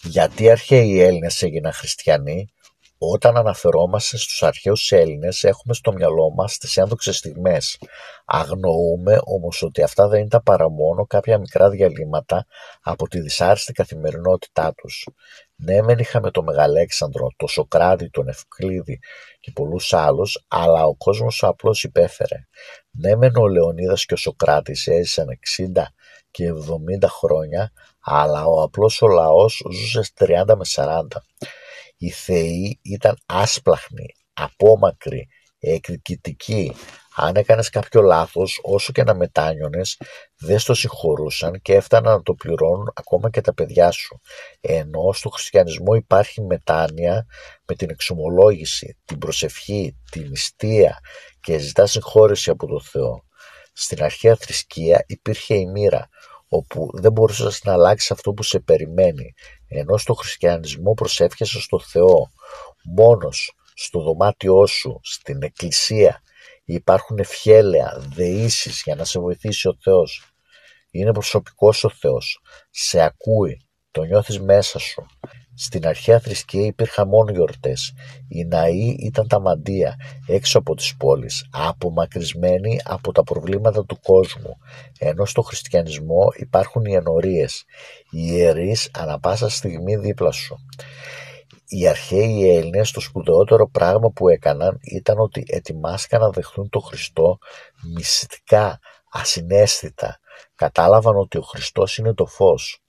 Γιατί οι αρχαίοι Έλληνες έγιναν χριστιανοί? Όταν αναφερόμαστε στους αρχαίους Έλληνες έχουμε στο μυαλό μας τις ένδοξες στιγμές. Αγνοούμε όμως ότι αυτά δεν ήταν παρά μόνο κάποια μικρά διαλύματα από τη δυσάρεστη καθημερινότητά τους. Ναι, μεν είχαμε τον Μεγαλέξανδρο, τον Σωκράτη, τον Ευκλήδη και πολλούς άλλους, αλλά ο κόσμος απλώς υπέφερε. Ναι, μεν ο Λεωνίδας και ο Σωκράτης έζησαν 60 και 70 χρόνια, αλλά ο απλός ο λαός ζούσε 30 με 40. Οι θεοί ήταν άσπλαχνοι, απόμακροι, εκδικητικοί. Αν έκανες κάποιο λάθος, όσο και να μετάνιωνες, δεν στο συγχωρούσαν και έφταναν να το πληρώνουν ακόμα και τα παιδιά σου. Ενώ στο χριστιανισμό υπάρχει μετάνοια με την εξομολόγηση, την προσευχή, την νηστεία και ζητά συγχώρεση από το Θεό. Στην αρχαία θρησκεία υπήρχε η μοίρα, όπου δεν μπορούσες να αλλάξεις αυτό που σε περιμένει, ενώ στο χριστιανισμό προσεύχεσαι στο Θεό. Μόνος στο δωμάτιό σου, στην εκκλησία, υπάρχουν ευχέλαια, δεήσεις για να σε βοηθήσει ο Θεός. Είναι προσωπικός ο Θεός, σε ακούει, το νιώθεις μέσα σου. Στην αρχαία θρησκεία υπήρχαν μόνο γιορτές. Οι ναοί ήταν τα μαντεία έξω από τις πόλεις, απομακρυσμένοι από τα προβλήματα του κόσμου, ενώ στο χριστιανισμό υπάρχουν οι ενορίες, οι ιερείς ανά πάσα στιγμή δίπλα σου. Οι αρχαίοι Έλληνες το σπουδαιότερο πράγμα που έκαναν ήταν ότι ετοιμάστηκαν να δεχθούν τον Χριστό μυστικά, ασυναίσθητα. Κατάλαβαν ότι ο Χριστός είναι το φως.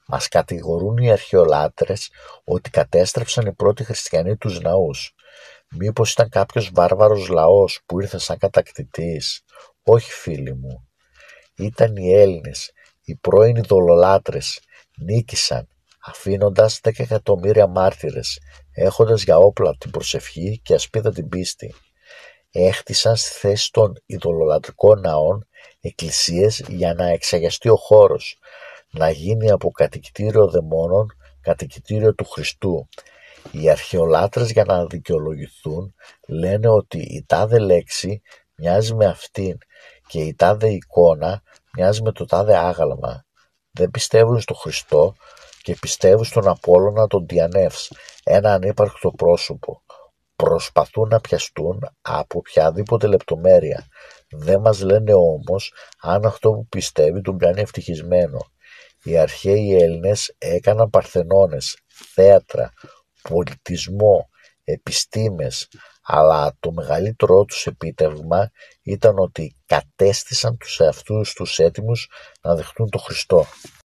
Μας κατηγορούν οι αρχαιολάτρες ότι κατέστρεψαν οι πρώτοι χριστιανοί τους ναούς. Μήπως ήταν κάποιος βάρβαρος λαός που ήρθε σαν κατακτητής? Όχι, φίλοι μου. Ήταν οι Έλληνες, οι πρώην ειδωλολάτρες. Νίκησαν, αφήνοντας 10 εκατομμύρια μάρτυρες, έχοντας για όπλα την προσευχή και ασπίδα την πίστη. Έχτισαν στη θέση των ειδωλολατρικών ναών εκκλησίες για να εξαγιαστεί ο χώρος, να γίνει από κατοικητήριο δαιμόνων κατοικητήριο του Χριστού. Οι αρχαιολάτρες, για να δικαιολογηθούν, λένε ότι η τάδε λέξη μοιάζει με αυτήν και η τάδε εικόνα μοιάζει με το τάδε άγαλμα. Δεν πιστεύουν στο Χριστό και πιστεύουν στον Απόλλωνα τον Διανεύς, ένα ανύπαρκτο πρόσωπο. Προσπαθούν να πιαστούν από οποιαδήποτε λεπτομέρεια. Δεν μας λένε όμως αν αυτό που πιστεύει τον κάνει ευτυχισμένο. Οι αρχαίοι Έλληνες έκαναν παρθενώνες, θέατρα, πολιτισμό, επιστήμες, αλλά το μεγαλύτερό τους επίτευγμα ήταν ότι κατέστησαν τους εαυτούς τους έτοιμους να δεχτούν τον Χριστό.